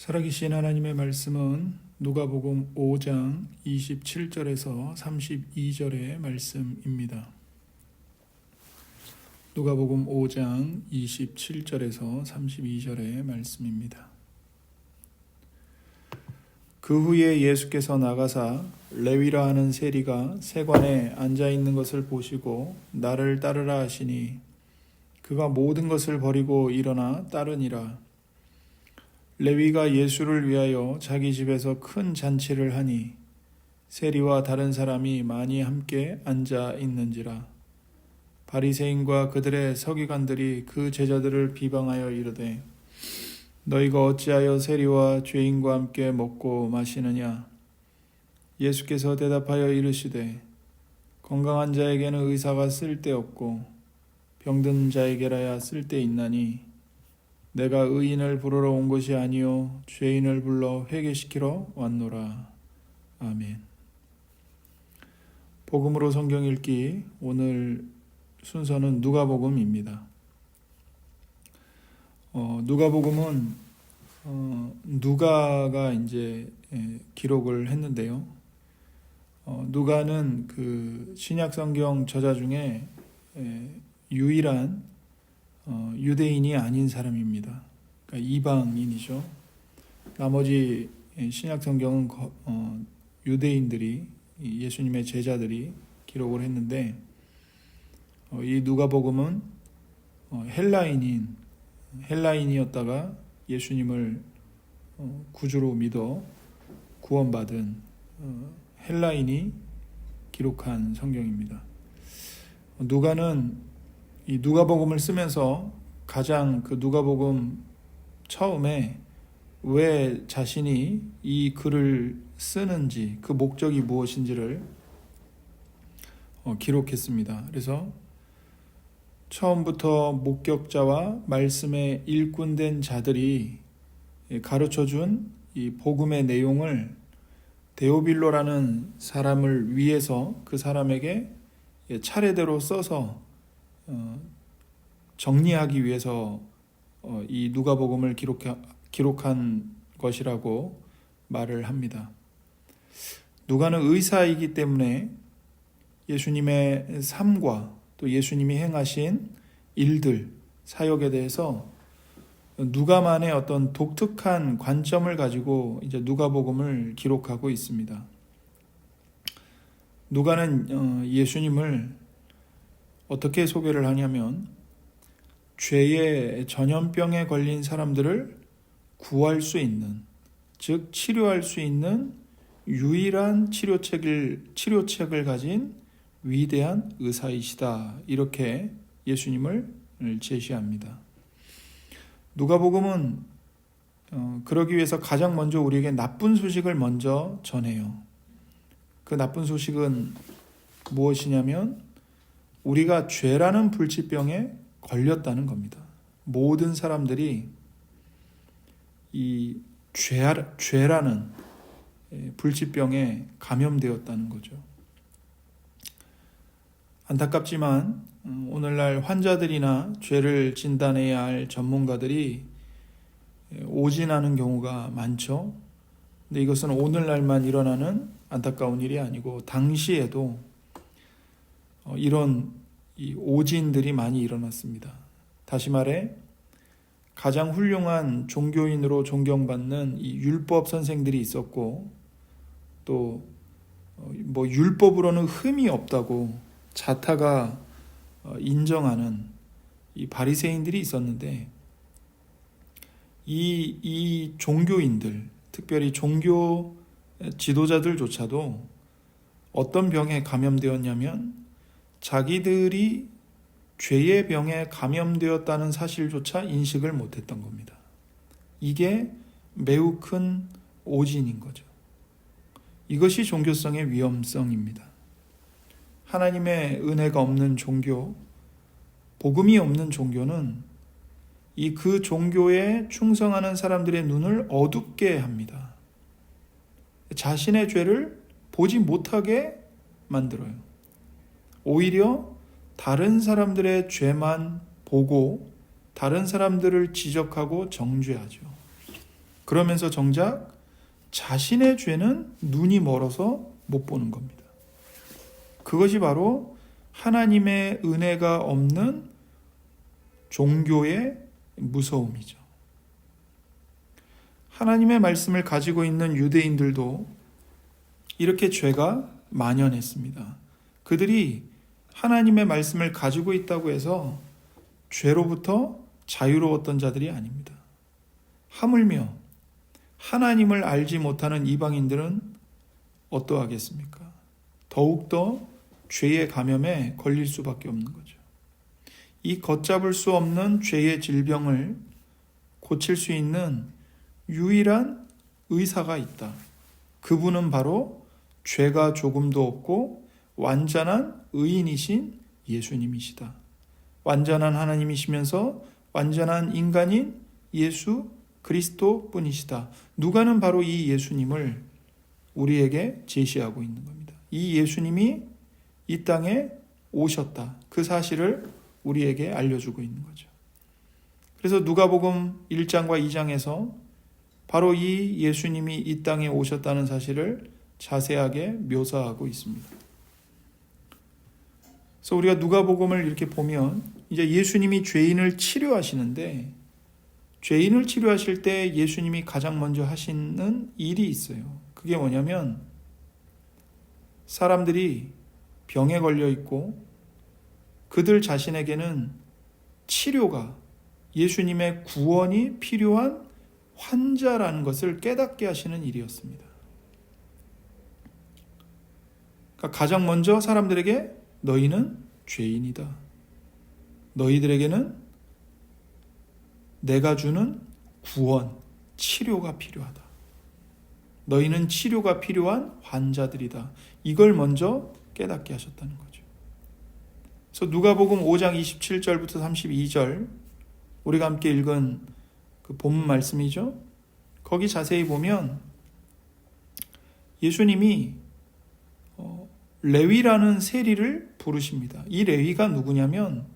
살아계신 하나님의 말씀은 누가복음 5장 27절에서 32절의 말씀입니다. 누가복음 5장 27절에서 32절의 말씀입니다. 그 후에 예수께서 나가사 레위라 하는 세리가 세관에 앉아 있는 것을 보시고 나를 따르라 하시니 그가 모든 것을 버리고 일어나 따르니라. 레위가 예수를 위하여 자기 집에서 큰 잔치를 하니 세리와 다른 사람이 많이 함께 앉아 있는지라. 바리새인과 그들의 서기관들이 그 제자들을 비방하여 이르되 너희가 어찌하여 세리와 죄인과 함께 먹고 마시느냐. 예수께서 대답하여 이르시되 건강한 자에게는 의사가 쓸데없고 병든 자에게라야 쓸데있나니 내가 의인을 부르러 온 것이 아니요 죄인을 불러 회개시키러 왔노라. 아멘. 복음으로 성경 읽기. 오늘 순서는 누가복음입니다. 누가복음은 누가가 이제 기록을 했는데요. 누가는 그 신약 성경 저자 중에 유일한 유대인이 아닌 사람입니다. 그러니까 이방인이죠. 나머지 신약 성경은 유대인들이, 예수님의 제자들이 기록을 했는데 이 누가복음은 헬라인이었다가 예수님을 구주로 믿어 구원받은 헬라인이 기록한 성경입니다. 누가는 이 누가복음을 쓰면서 가장 그 누가복음 처음에 왜 자신이 이 글을 쓰는지, 그 목적이 무엇인지를 기록했습니다. 그래서 처음부터 목격자와 말씀에 일꾼된 자들이 가르쳐준 이 복음의 내용을 데오빌로라는 사람을 위해서 그 사람에게 차례대로 써서 정리하기 위해서 이 누가복음을 기록한 것이라고 말을 합니다. 누가는 의사이기 때문에 예수님의 삶과 또 예수님이 행하신 일들, 사역에 대해서 누가만의 어떤 독특한 관점을 가지고 이제 누가복음을 기록하고 있습니다. 누가는 예수님을 어떻게 소개를 하냐면 죄의 전염병에 걸린 사람들을 구할 수 있는, 즉 치료할 수 있는 유일한 치료책을 가진 위대한 의사이시다. 이렇게 예수님을 제시합니다. 누가복음은 그러기 위해서 가장 먼저 우리에게 나쁜 소식을 먼저 전해요. 그 나쁜 소식은 무엇이냐면 우리가 죄라는 불치병에 걸렸다는 겁니다. 모든 사람들이 이 죄라는 불치병에 감염되었다는 거죠. 안타깝지만 오늘날 환자들이나 죄를 진단해야 할 전문가들이 오진하는 경우가 많죠. 근데 이것은 오늘날만 일어나는 안타까운 일이 아니고 당시에도 이런 오진들이 많이 일어났습니다. 다시 말해 가장 훌륭한 종교인으로 존경받는 이 율법 선생들이 있었고 또 율법으로는 흠이 없다고 자타가 인정하는 이 바리새인들이 있었는데 이 종교인들, 특별히 종교 지도자들조차도 어떤 병에 감염되었냐면 자기들이 죄의 병에 감염되었다는 사실조차 인식을 못했던 겁니다. 이게 매우 큰 오진인 거죠. 이것이 종교성의 위험성입니다. 하나님의 은혜가 없는 종교, 복음이 없는 종교는 그 종교에 충성하는 사람들의 눈을 어둡게 합니다. 자신의 죄를 보지 못하게 만들어요. 오히려 다른 사람들의 죄만 보고 다른 사람들을 지적하고 정죄하죠. 그러면서 정작 자신의 죄는 눈이 멀어서 못 보는 겁니다. 그것이 바로 하나님의 은혜가 없는 종교의 무서움이죠. 하나님의 말씀을 가지고 있는 유대인들도 이렇게 죄가 만연했습니다. 그들이 하나님의 말씀을 가지고 있다고 해서 죄로부터 자유로웠던 자들이 아닙니다. 하물며 하나님을 알지 못하는 이방인들은 어떠하겠습니까? 더욱더 죄의 감염에 걸릴 수밖에 없는 거죠. 이 걷잡을 수 없는 죄의 질병을 고칠 수 있는 유일한 의사가 있다. 그분은 바로 죄가 조금도 없고 완전한 의인이신 예수님이시다. 완전한 하나님이시면서 완전한 인간인 예수 그리스도 뿐이시다. 누가는 바로 이 예수님을 우리에게 제시하고 있는 겁니다. 이 예수님이 이 땅에 오셨다. 그 사실을 우리에게 알려주고 있는 거죠. 그래서 누가복음 1장과 2장에서 바로 이 예수님이 이 땅에 오셨다는 사실을 자세하게 묘사하고 있습니다. 그래서 우리가 누가복음을 이렇게 보면 이제 예수님이 죄인을 치료하시는데, 죄인을 치료하실 때 예수님이 가장 먼저 하시는 일이 있어요. 그게 뭐냐면 사람들이 병에 걸려 있고 그들 자신에게는 치료가, 예수님의 구원이 필요한 환자라는 것을 깨닫게 하시는 일이었습니다. 그러니까 가장 먼저 사람들에게 너희는 죄인이다. 너희들에게는 내가 주는 구원, 치료가 필요하다. 너희는 치료가 필요한 환자들이다. 이걸 먼저 깨닫게 하셨다는 거죠. 그래서 누가복음 5장 27절부터 32절 우리가 함께 읽은 그 본문 말씀이죠. 거기 자세히 보면 예수님이 레위라는 세리를 부르십니다. 이 레위가 누구냐면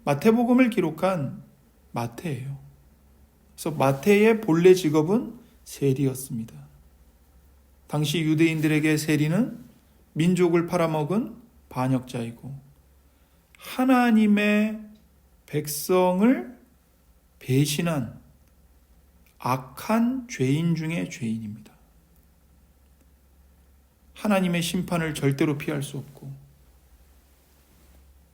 마태복음을 기록한 마태예요. 그래서 마태의 본래 직업은 세리였습니다. 당시 유대인들에게 세리는 민족을 팔아먹은 반역자이고 하나님의 백성을 배신한 악한 죄인 중의 죄인입니다. 하나님의 심판을 절대로 피할 수 없고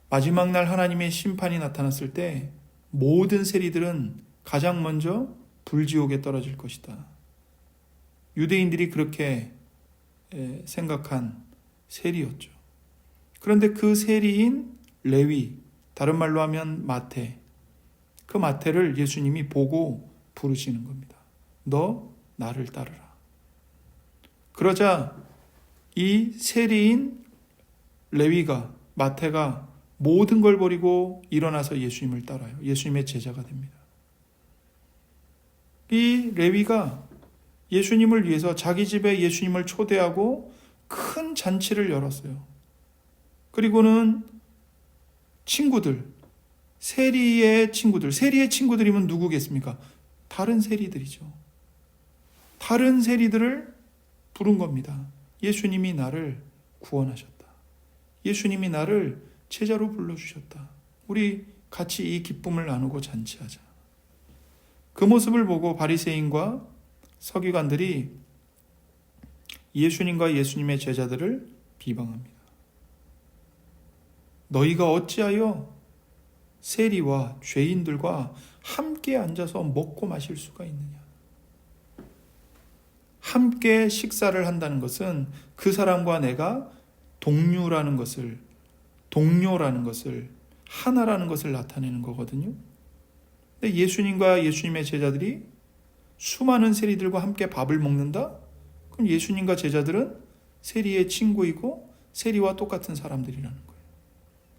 마지막 날 하나님의 심판이 나타났을 때 모든 세리들은 가장 먼저 불지옥에 떨어질 것이다. 유대인들이 그렇게 생각한 세리였죠. 그런데 그 세리인 레위, 다른 말로 하면 마태, 그 마태를 예수님이 보고 부르시는 겁니다. 너 나를 따르라. 그러자 이 세리인 레위가, 마태가 모든 걸 버리고 일어나서 예수님을 따라요. 예수님의 제자가 됩니다. 이 레위가 예수님을 위해서 자기 집에 예수님을 초대하고 큰 잔치를 열었어요. 그리고는 친구들, 세리의 친구들이면 누구겠습니까? 다른 세리들이죠. 다른 세리들을 부른 겁니다. 예수님이 나를 구원하셨다. 예수님이 나를 제자로 불러주셨다. 우리 같이 이 기쁨을 나누고 잔치하자. 그 모습을 보고 바리새인과 서기관들이 예수님과 예수님의 제자들을 비방합니다. 너희가 어찌하여 세리와 죄인들과 함께 앉아서 먹고 마실 수가 있느냐? 함께 식사를 한다는 것은 그 사람과 내가 동료라는 것을, 하나라는 것을 나타내는 거거든요. 근데 예수님과 예수님의 제자들이 수많은 세리들과 함께 밥을 먹는다? 그럼 예수님과 제자들은 세리의 친구이고 세리와 똑같은 사람들이라는 거예요.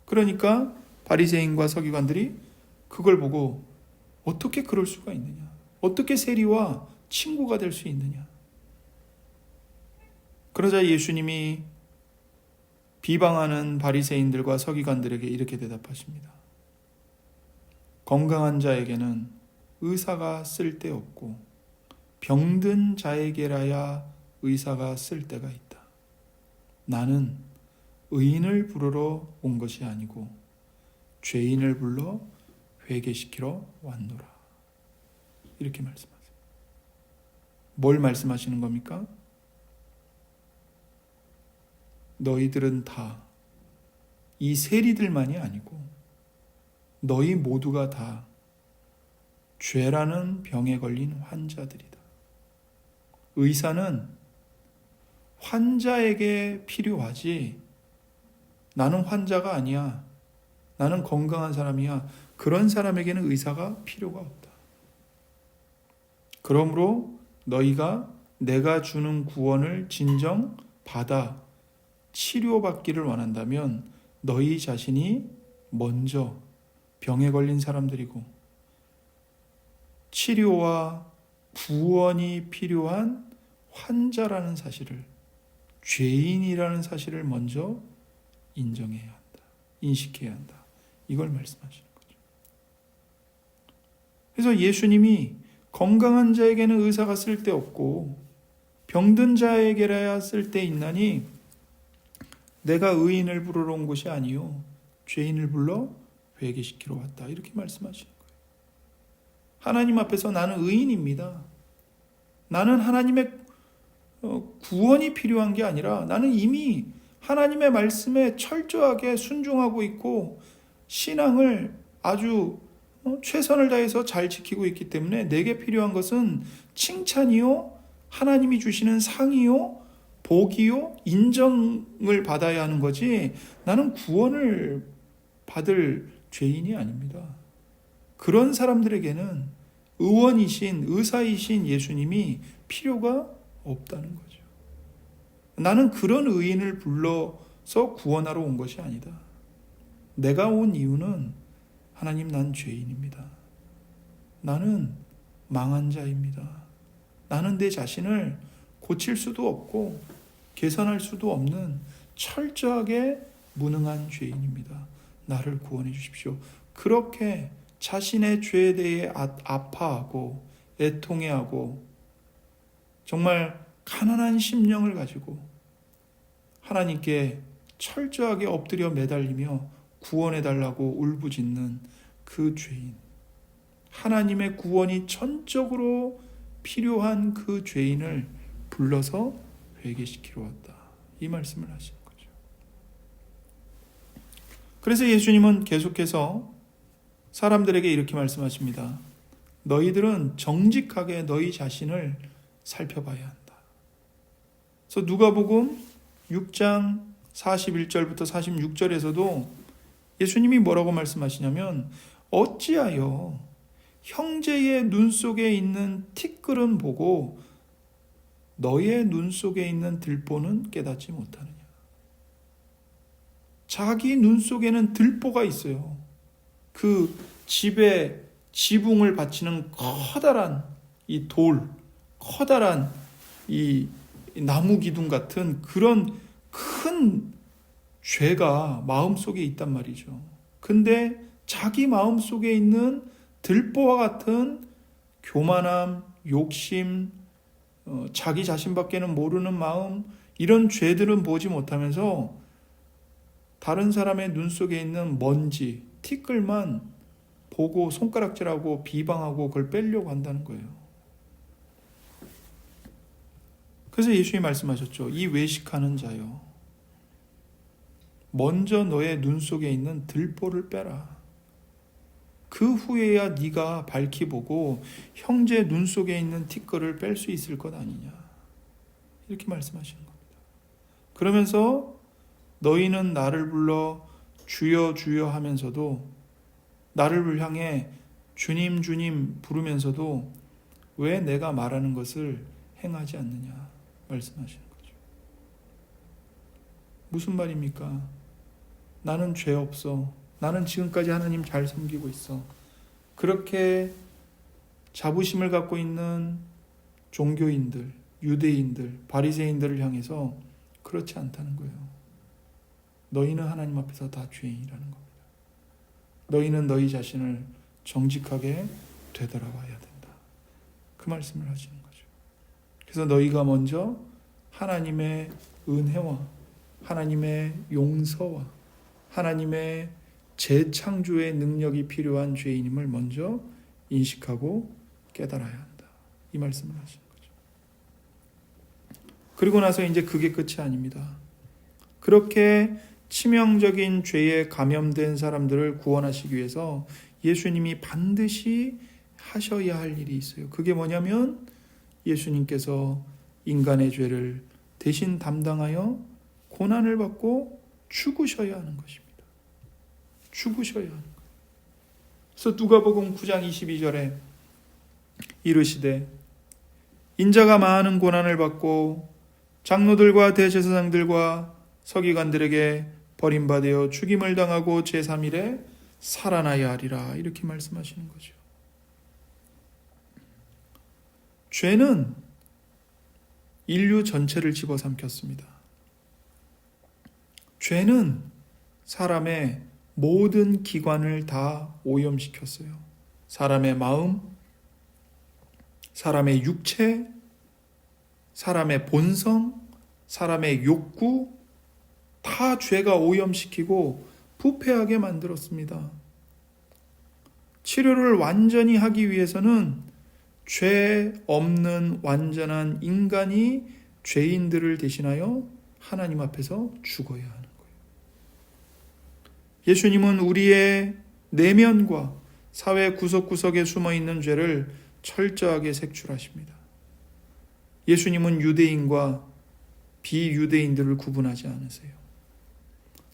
그러니까 바리새인과 서기관들이 그걸 보고 어떻게 그럴 수가 있느냐? 어떻게 세리와 친구가 될 수 있느냐? 그러자 예수님이 비방하는 바리새인들과 서기관들에게 이렇게 대답하십니다. 건강한 자에게는 의사가 쓸데없고 병든 자에게라야 의사가 쓸 때가 있다. 나는 의인을 부르러 온 것이 아니고 죄인을 불러 회개시키러 왔노라. 이렇게 말씀하세요. 뭘 말씀하시는 겁니까? 너희들은 다 이 세리들만이 아니고 너희 모두가 다 죄라는 병에 걸린 환자들이다. 의사는 환자에게 필요하지, 나는 환자가 아니야, 나는 건강한 사람이야, 그런 사람에게는 의사가 필요가 없다. 그러므로 너희가 내가 주는 구원을 진정 받아 치료받기를 원한다면 너희 자신이 먼저 병에 걸린 사람들이고 치료와 구원이 필요한 환자라는 사실을, 죄인이라는 사실을 먼저 인정해야 한다. 인식해야 한다. 이걸 말씀하시는 거죠. 그래서 예수님이 건강한 자에게는 의사가 쓸데없고 병든 자에게라야 쓸데있나니 내가 의인을 부르러 온 것이 아니요 죄인을 불러 회개시키러 왔다. 이렇게 말씀하시는 거예요. 하나님 앞에서 나는 의인입니다. 나는 하나님의 구원이 필요한 게 아니라 나는 이미 하나님의 말씀에 철저하게 순종하고 있고 신앙을 아주 최선을 다해서 잘 지키고 있기 때문에 내게 필요한 것은 칭찬이요, 하나님이 주시는 상이요, 복이요, 인정을 받아야 하는 거지 나는 구원을 받을 죄인이 아닙니다. 그런 사람들에게는 의원이신, 의사이신 예수님이 필요가 없다는 거죠. 나는 그런 의인을 불러서 구원하러 온 것이 아니다. 내가 온 이유는 하나님, 난 죄인입니다. 나는 망한 자입니다. 나는 내 자신을 고칠 수도 없고 개선할 수도 없는 철저하게 무능한 죄인입니다. 나를 구원해 주십시오. 그렇게 자신의 죄에 대해 아파하고 애통해하고 정말 가난한 심령을 가지고 하나님께 철저하게 엎드려 매달리며 구원해 달라고 울부짖는 그 죄인, 하나님의 구원이 전적으로 필요한 그 죄인을 불러서 회개시키러 왔다. 이 말씀을 하시는 거죠. 그래서 예수님은 계속해서 사람들에게 이렇게 말씀하십니다. 너희들은 정직하게 너희 자신을 살펴봐야 한다. 그래서 누가복음 6장 41절부터 46절에서도 예수님이 뭐라고 말씀하시냐면 어찌하여 형제의 눈 속에 있는 티끌은 보고 너의 눈 속에 있는 들보는 깨닫지 못하느냐. 자기 눈 속에는 들보가 있어요. 그 집에 지붕을 받치는 커다란 이 돌, 커다란 이 나무 기둥 같은 그런 큰 죄가 마음속에 있단 말이죠. 근데 자기 마음속에 있는 들보와 같은 교만함, 욕심, 자기 자신밖에는 모르는 마음, 이런 죄들은 보지 못하면서 다른 사람의 눈 속에 있는 먼지, 티끌만 보고 손가락질하고 비방하고 그걸 빼려고 한다는 거예요. 그래서 예수님이 말씀하셨죠. 이 외식하는 자여, 먼저 너의 눈 속에 있는 들보를 빼라. 그 후에야 네가 밝히 보고 형제 눈 속에 있는 티끌을 뺄 수 있을 것 아니냐. 이렇게 말씀하시는 겁니다. 그러면서 너희는 나를 불러 주여 주여 하면서도, 나를 향해 주님 주님 부르면서도 왜 내가 말하는 것을 행하지 않느냐 말씀하시는 거죠. 무슨 말입니까? 나는 죄 없어. 나는 지금까지 하나님 잘 섬기고 있어. 그렇게 자부심을 갖고 있는 종교인들, 유대인들, 바리새인들을 향해서 그렇지 않다는 거예요. 너희는 하나님 앞에서 다 죄인이라는 겁니다. 너희는 너희 자신을 정직하게 되돌아와야 된다. 그 말씀을 하시는 거죠. 그래서 너희가 먼저 하나님의 은혜와 하나님의 용서와 하나님의 재창조의 능력이 필요한 죄인임을 먼저 인식하고 깨달아야 한다. 이 말씀을 하시는 거죠. 그리고 나서 이제 그게 끝이 아닙니다. 그렇게 치명적인 죄에 감염된 사람들을 구원하시기 위해서 예수님이 반드시 하셔야 할 일이 있어요. 그게 뭐냐면 예수님께서 인간의 죄를 대신 담당하여 고난을 받고 죽으셔야 하는 것입니다. 죽으셔야 하는 거예요. 그래서 누가복음 9장 22절에 이르시되 인자가 많은 고난을 받고 장로들과 대제사장들과 서기관들에게 버림받아 죽임을 당하고 제3일에 살아나야 하리라. 이렇게 말씀하시는 거죠. 죄는 인류 전체를 집어삼켰습니다. 죄는 사람의 모든 기관을 다 오염시켰어요. 사람의 마음, 사람의 육체, 사람의 본성, 사람의 욕구 다 죄가 오염시키고 부패하게 만들었습니다. 치료를 완전히 하기 위해서는 죄 없는 완전한 인간이 죄인들을 대신하여 하나님 앞에서 죽어야 하는 거예요. 예수님은 우리의 내면과 사회 구석구석에 숨어있는 죄를 철저하게 색출하십니다. 예수님은 유대인과 비유대인들을 구분하지 않으세요.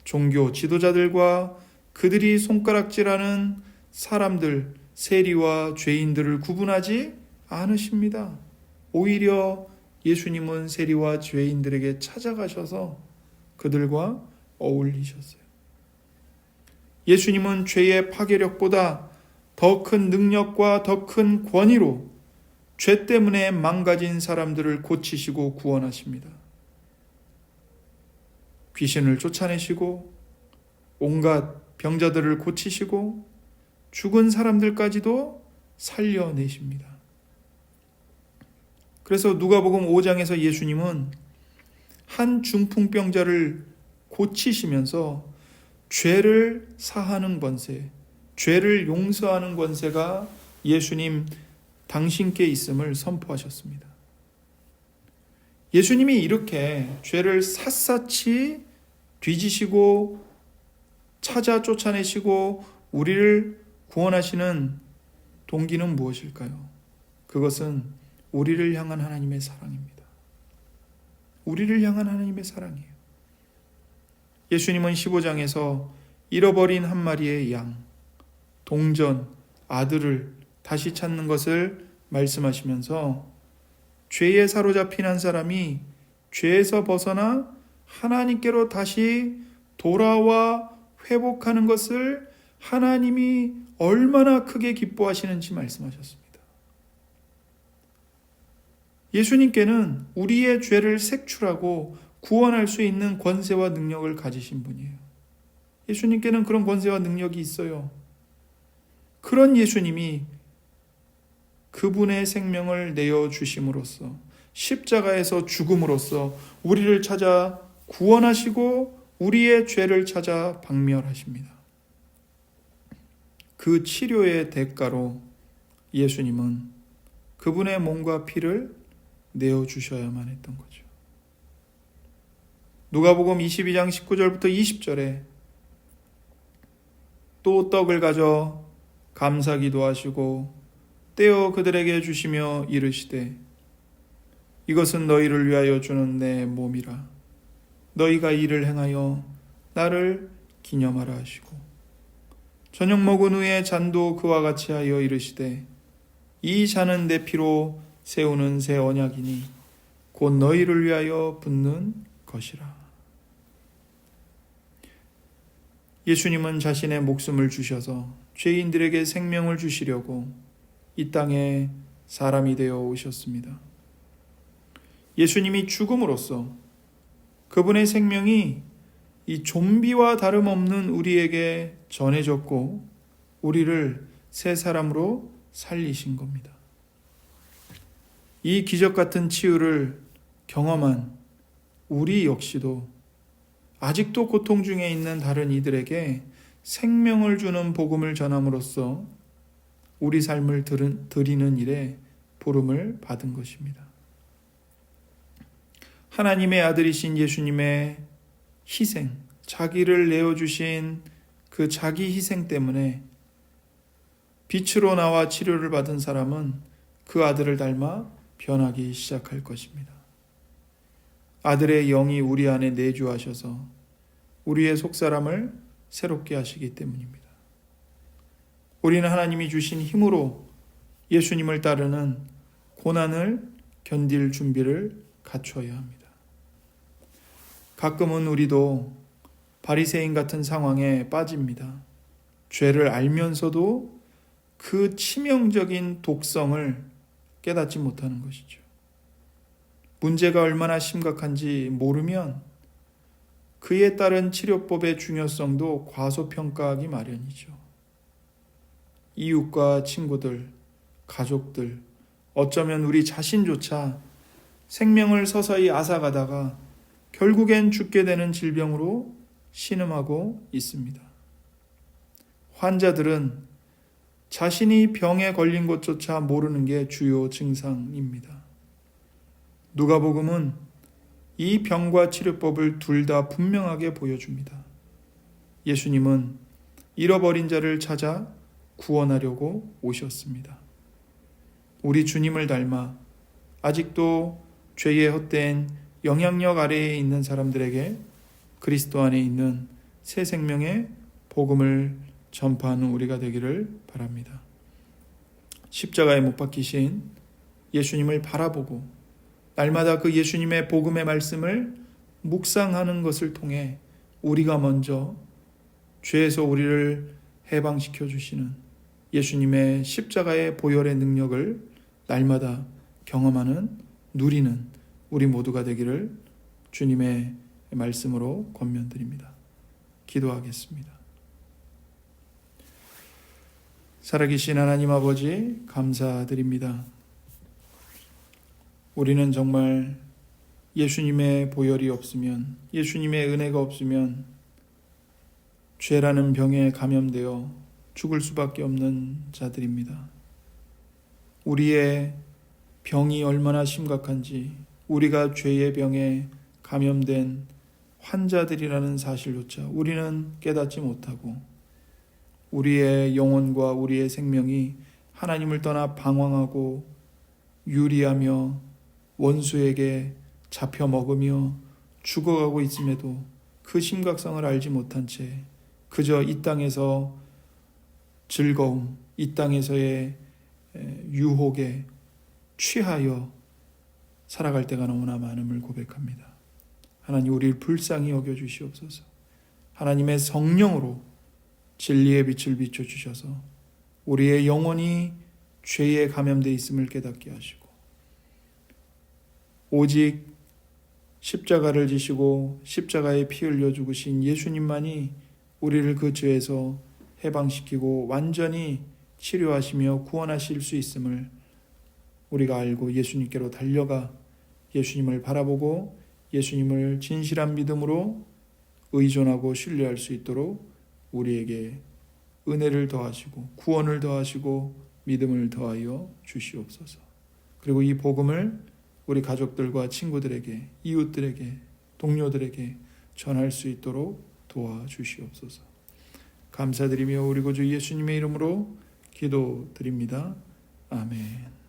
종교 지도자들과 그들이 손가락질하는 사람들, 세리와 죄인들을 구분하지 않으십니다. 오히려 예수님은 세리와 죄인들에게 찾아가셔서 그들과 어울리셨어요. 예수님은 죄의 파괴력보다 더 큰 능력과 더 큰 권위로 죄 때문에 망가진 사람들을 고치시고 구원하십니다. 귀신을 쫓아내시고 온갖 병자들을 고치시고 죽은 사람들까지도 살려내십니다. 그래서 누가복음 5장에서 예수님은 한 중풍병자를 고치시면서 죄를 사하는 권세, 죄를 용서하는 권세가 예수님 당신께 있음을 선포하셨습니다. 예수님이 이렇게 죄를 샅샅이 뒤지시고 찾아 쫓아내시고 우리를 구원하시는 동기는 무엇일까요? 그것은 우리를 향한 하나님의 사랑입니다. 우리를 향한 하나님의 사랑이에요. 예수님은 15장에서 잃어버린 한 마리의 양, 동전, 아들을 다시 찾는 것을 말씀하시면서 죄에 사로잡힌 한 사람이 죄에서 벗어나 하나님께로 다시 돌아와 회복하는 것을 하나님이 얼마나 크게 기뻐하시는지 말씀하셨습니다. 예수님께는 우리의 죄를 색출하고 구원할 수 있는 권세와 능력을 가지신 분이에요. 예수님께는 그런 권세와 능력이 있어요. 그런 예수님이 그분의 생명을 내어주심으로써 십자가에서 죽음으로써 우리를 찾아 구원하시고 우리의 죄를 찾아 박멸하십니다. 그 치료의 대가로 예수님은 그분의 몸과 피를 내어주셔야만 했던 거죠. 누가복음 22장 19절부터 20절에 또 떡을 가져 감사기도 하시고 떼어 그들에게 주시며 이르시되 이것은 너희를 위하여 주는 내 몸이라. 너희가 이를 행하여 나를 기념하라 하시고 저녁 먹은 후에 잔도 그와 같이 하여 이르시되 이 잔은 내 피로 세우는 새 언약이니 곧 너희를 위하여 붓는 것이라. 예수님은 자신의 목숨을 주셔서 죄인들에게 생명을 주시려고 이 땅에 사람이 되어 오셨습니다. 예수님이 죽음으로써 그분의 생명이 이 좀비와 다름없는 우리에게 전해졌고 우리를 새 사람으로 살리신 겁니다. 이 기적 같은 치유를 경험한 우리 역시도 아직도 고통 중에 있는 다른 이들에게 생명을 주는 복음을 전함으로써 우리 삶을 드리는 일에 부름을 받은 것입니다. 하나님의 아들이신 예수님의 희생, 자기를 내어주신 그 자기 희생 때문에 빛으로 나와 치료를 받은 사람은 그 아들을 닮아 변하기 시작할 것입니다. 아들의 영이 우리 안에 내주하셔서 우리의 속사람을 새롭게 하시기 때문입니다. 우리는 하나님이 주신 힘으로 예수님을 따르는 고난을 견딜 준비를 갖춰야 합니다. 가끔은 우리도 바리새인 같은 상황에 빠집니다. 죄를 알면서도 그 치명적인 독성을 깨닫지 못하는 것이죠. 문제가 얼마나 심각한지 모르면 그에 따른 치료법의 중요성도 과소평가하기 마련이죠. 이웃과 친구들, 가족들, 어쩌면 우리 자신조차 생명을 서서히 앗아가다가 결국엔 죽게 되는 질병으로 신음하고 있습니다. 환자들은 자신이 병에 걸린 것조차 모르는 게 주요 증상입니다. 누가복음은 이 병과 치료법을 둘 다 분명하게 보여줍니다. 예수님은 잃어버린 자를 찾아 구원하려고 오셨습니다. 우리 주님을 닮아 아직도 죄의 헛된 영향력 아래에 있는 사람들에게 그리스도 안에 있는 새 생명의 복음을 전파하는 우리가 되기를 바랍니다. 십자가에 못 박히신 예수님을 바라보고 날마다 그 예수님의 복음의 말씀을 묵상하는 것을 통해 우리가 먼저 죄에서 우리를 해방시켜 주시는 예수님의 십자가의 보혈의 능력을 날마다 경험하는, 누리는 우리 모두가 되기를 주님의 말씀으로 권면드립니다. 기도하겠습니다. 살아계신 하나님 아버지, 감사드립니다. 우리는 정말 예수님의 보혈이 없으면, 예수님의 은혜가 없으면 죄라는 병에 감염되어 죽을 수밖에 없는 자들입니다. 우리의 병이 얼마나 심각한지, 우리가 죄의 병에 감염된 환자들이라는 사실조차 우리는 깨닫지 못하고 우리의 영혼과 우리의 생명이 하나님을 떠나 방황하고 유리하며 원수에게 잡혀 먹으며 죽어가고 있음에도 그 심각성을 알지 못한 채 그저 이 땅에서 즐거움, 이 땅에서의 유혹에 취하여 살아갈 때가 너무나 많음을 고백합니다. 하나님, 우리를 불쌍히 여겨주시옵소서. 하나님의 성령으로 진리의 빛을 비춰주셔서 우리의 영혼이 죄에 감염되어 있음을 깨닫게 하시고 오직 십자가를 지시고 십자가에 피 흘려 죽으신 예수님만이 우리를 그 죄에서 해방시키고 완전히 치료하시며 구원하실 수 있음을 우리가 알고 예수님께로 달려가 예수님을 바라보고 예수님을 진실한 믿음으로 의존하고 신뢰할 수 있도록 우리에게 은혜를 더하시고 구원을 더하시고 믿음을 더하여 주시옵소서. 그리고 이 복음을 우리 가족들과 친구들에게, 이웃들에게, 동료들에게 전할 수 있도록 도와주시옵소서. 감사드리며 우리 구주 예수님의 이름으로 기도드립니다. 아멘.